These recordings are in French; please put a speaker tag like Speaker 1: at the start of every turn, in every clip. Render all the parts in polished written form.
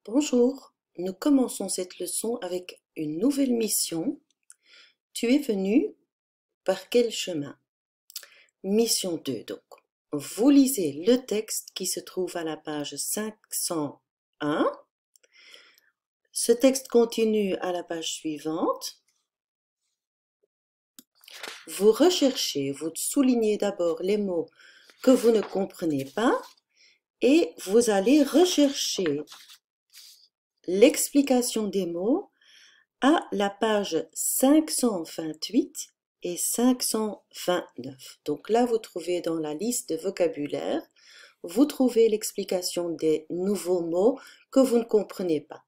Speaker 1: Bonjour, nous commençons cette leçon avec une nouvelle mission. Tu es venu par quel chemin? Mission 2 donc. Vous lisez le texte qui se trouve à la page 501. Ce texte continue à la page suivante. Vous recherchez, vous soulignez d'abord les mots que vous ne comprenez pas et vous allez rechercher l'explication des mots à la page 528 et 529. Donc là, vous trouvez dans la liste de vocabulaire, vous trouvez l'explication des nouveaux mots que vous ne comprenez pas.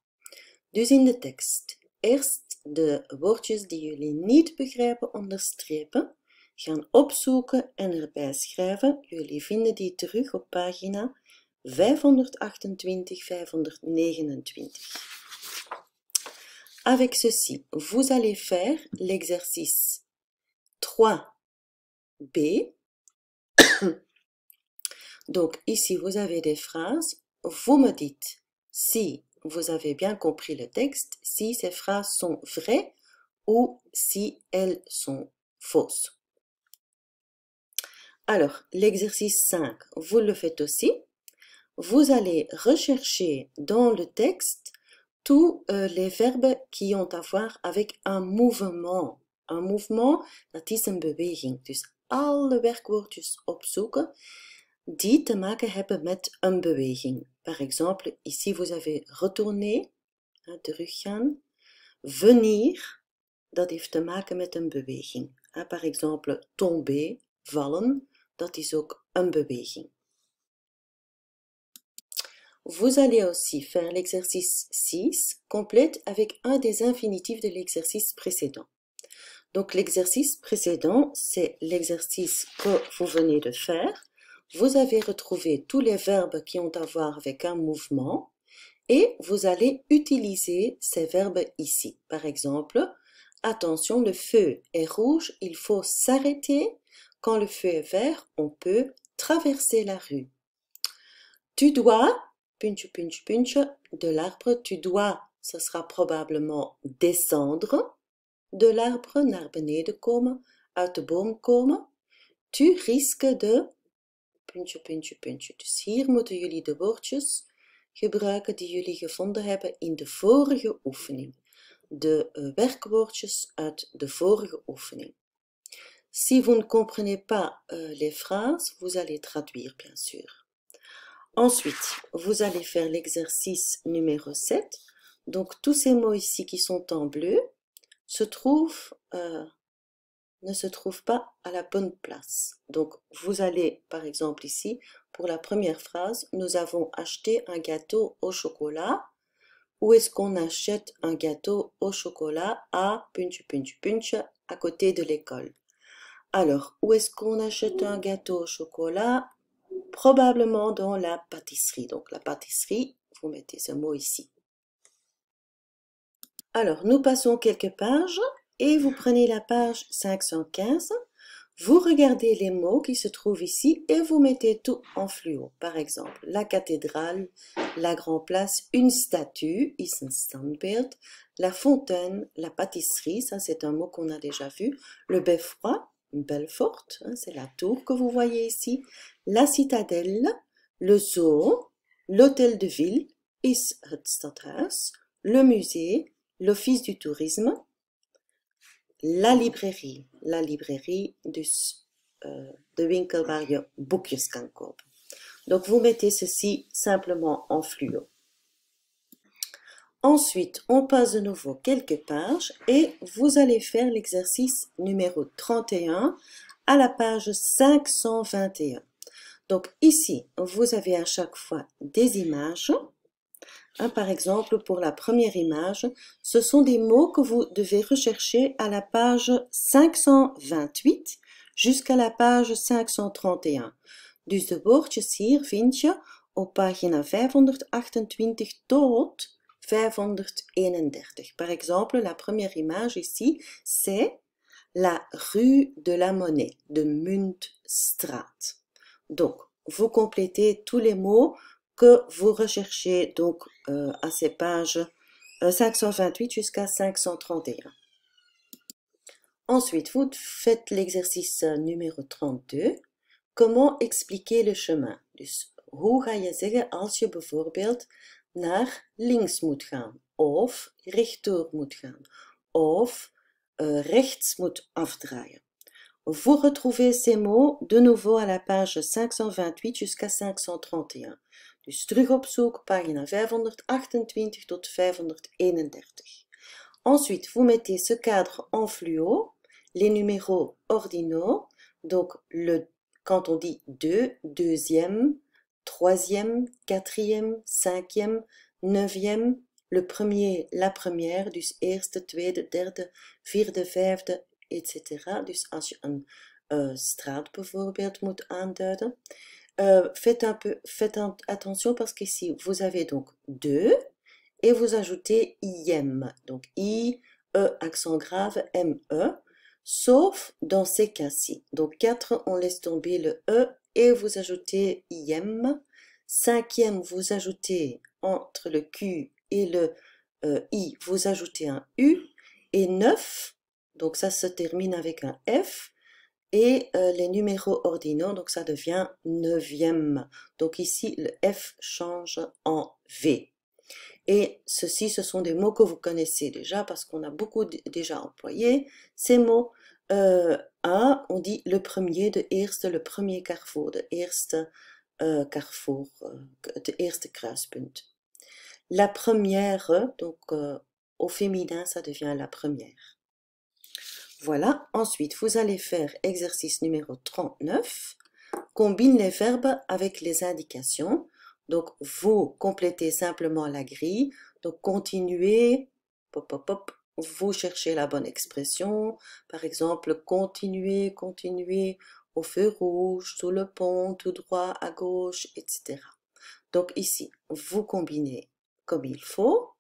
Speaker 1: Dus in de tekst, eerst de woordjes die jullie niet begrijpen onderstrepen, gaan opzoeken en erbij schrijven. Jullie vinden die terug op pagina 528, 529. Avec ceci, vous allez faire l'exercice 3B. Donc ici, vous avez des phrases. Vous me dites si vous avez bien compris le texte, si ces phrases sont vraies ou si elles sont fausses. Alors, l'exercice 5, vous le faites aussi. Vous allez rechercher dans le texte tous les verbes qui ont à voir avec un mouvement. Een mouvement, dat is een beweging. Dus alle werkwoordjes opzoeken die te maken hebben met een beweging. Par exemple, ici vous avez retourner, teruggaan. Venir, dat heeft te maken met een beweging. Par exemple, tomber, vallen, dat is ook een beweging. Vous allez aussi faire l'exercice 6, complète avec un des infinitifs de l'exercice précédent. Donc l'exercice précédent, c'est l'exercice que vous venez de faire. Vous avez retrouvé tous les verbes qui ont à voir avec un mouvement et vous allez utiliser ces verbes ici. Par exemple, attention, le feu est rouge, il faut s'arrêter. Quand le feu est vert, on peut traverser la rue. Tu dois... puntje, puntje, puntje, de l'arbre, tu dois, ce sera probablement descendre de l'arbre, naar beneden komen, uit de boom komen. Tu risques de, puntje, puntje, puntje. Dus hier moeten jullie de woordjes gebruiken die jullie gevonden hebben in de vorige oefening. De werkwoordjes uit de vorige oefening. Si vous ne comprenez pas les phrases, vous allez traduire, bien sûr. Ensuite, vous allez faire l'exercice numéro 7. Donc, tous ces mots ici qui sont en bleu ne se trouvent pas à la bonne place. Donc, vous allez, par exemple ici, pour la première phrase, nous avons acheté un gâteau au chocolat. Où est-ce qu'on achète un gâteau au chocolat? À puntje, puntje, puntje, à côté de l'école. Alors, où est-ce qu'on achète un gâteau au chocolat? Probablement dans la pâtisserie. Donc la pâtisserie, vous mettez ce mot ici. Alors, nous passons quelques pages et vous prenez la page 515. Vous regardez les mots qui se trouvent ici et vous mettez tout en fluo. Par exemple, la cathédrale, la grande place, une statue, is een standbeeld, la fontaine, la pâtisserie, ça c'est un mot qu'on a déjà vu, le beffroi, Belfort, c'est la tour que vous voyez ici, la citadelle, le zoo, l'hôtel de ville, is het stadhuis, le musée, l'office du tourisme, la librairie, dus de winkel waar je boekjes kan kopen. Donc vous mettez ceci simplement en fluo. Ensuite, on passe de nouveau quelques pages et vous allez faire l'exercice numéro 31 à la page 521. Donc ici, vous avez à chaque fois des images. Par exemple, pour la première image, ce sont des mots que vous devez rechercher à la page 528 jusqu'à la page 531. Dus de woordjes hier vind je op pagina 528 tot 531. Par exemple, la première image ici, c'est la rue de la Monnaie, de Muntstraat. Donc, vous complétez tous les mots que vous recherchez donc à ces pages 528 jusqu'à 531. Ensuite, vous faites l'exercice numéro 32. Comment expliquer le chemin? Dus hoe ga je zeggen als je bijvoorbeeld naar links moet gaan, of rechtdoor moet gaan, of rechts moet afdraaien? Vous retrouvez ces mots de nouveau à la page 528 jusqu'à 531. Dus terug op zoek, pagina 528 tot 531. Ensuite, vous mettez ce cadre en fluo, les numéros ordinaux, donc quand on dit 2, deuxième, troisième, quatrième, cinquième, neuvième, le premier, la première, dus eerste, tweede, derde, vierde, vijfde, etc. Dus als je een straat bijvoorbeeld moet aanduiden, faites attention parce qu'ici, vous avez donc 2 et vous ajoutez IM. Donc I, E, accent grave, M, E. Sauf dans ces cas-ci. Donc 4, on laisse tomber le E et vous ajoutez IM. Cinquième, vous ajoutez entre le Q et le I, vous ajoutez un U. Et 9, donc ça se termine avec un F. Et les numéros ordinaux, donc ça devient neuvième. Donc ici, le F change en V. Et ceci, ce sont des mots que vous connaissez déjà parce qu'on a beaucoup déjà employé ces mots. On dit le premier, de eerste, le premier carrefour, de eerste carrefour, de eerste kruispunt. La première, donc au féminin, ça devient la première. Voilà, ensuite, vous allez faire exercice numéro 39. Combine les verbes avec les indications. Donc, vous complétez simplement la grille. Donc, continuez, pop, pop, pop, vous cherchez la bonne expression. Par exemple, continuez, continuez au feu rouge, sous le pont, tout droit, à gauche, etc. Donc, ici, vous combinez comme il faut.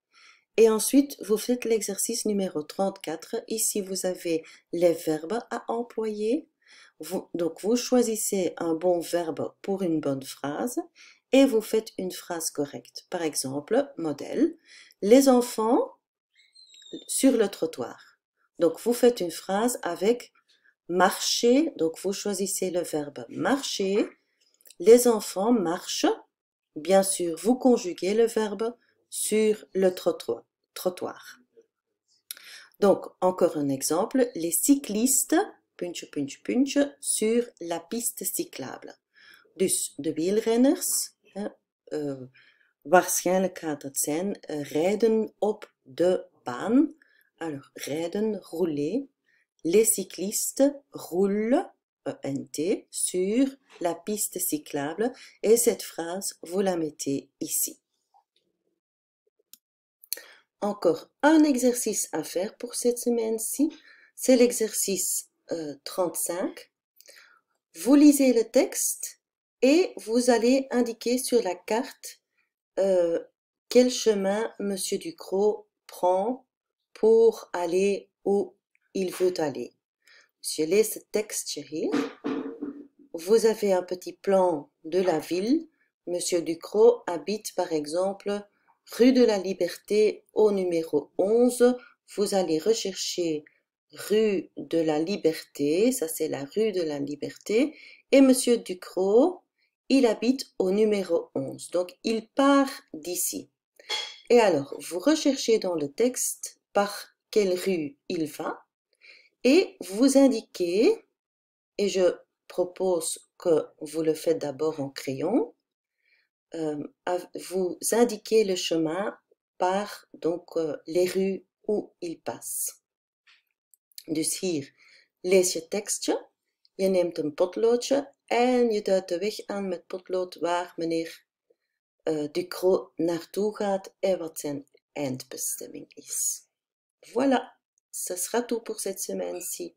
Speaker 1: Et ensuite, vous faites l'exercice numéro 34. Ici, vous avez les verbes à employer. Donc, vous choisissez un bon verbe pour une bonne phrase et vous faites une phrase correcte. Par exemple, modèle, les enfants sur le trottoir. Donc, vous faites une phrase avec marcher. Donc, vous choisissez le verbe marcher. Les enfants marchent. Bien sûr, vous conjuguez le verbe sur le trottoir. Donc, encore un exemple, les cyclistes, puntje, puntje, puntje, sur la piste cyclable. Dus de wielrenners, waarschijnlijk gaat het zijn, rijden op de baan. Alors, rijden, rouler. Les cyclistes roulent, ENT, sur la piste cyclable. Et cette phrase, vous la mettez ici. Encore un exercice à faire pour cette semaine-ci, c'est l'exercice 35. Vous lisez le texte et vous allez indiquer sur la carte quel chemin Monsieur Ducrot prend pour aller où il veut aller. Dus je leest het tekstje hier. Vous avez un petit plan de la ville. Monsieur Ducrot habite par exemple rue de la Liberté au numéro 11, vous allez rechercher rue de la Liberté, ça c'est la rue de la Liberté, et Monsieur Ducrot, il habite au numéro 11, donc il part d'ici. Et alors, vous recherchez dans le texte par quelle rue il va, et vous indiquez, et je propose que vous le faites d'abord en crayon, vous indiquez le chemin par donc les rues où il passe. Dus hier lees je tekstje, je neemt een potloodje en je duidt de weg aan met potlood waar meneer Ducrot naartoe gaat en wat zijn eindbestemming is. Voilà, ça sera tout pour cette semaine-ci.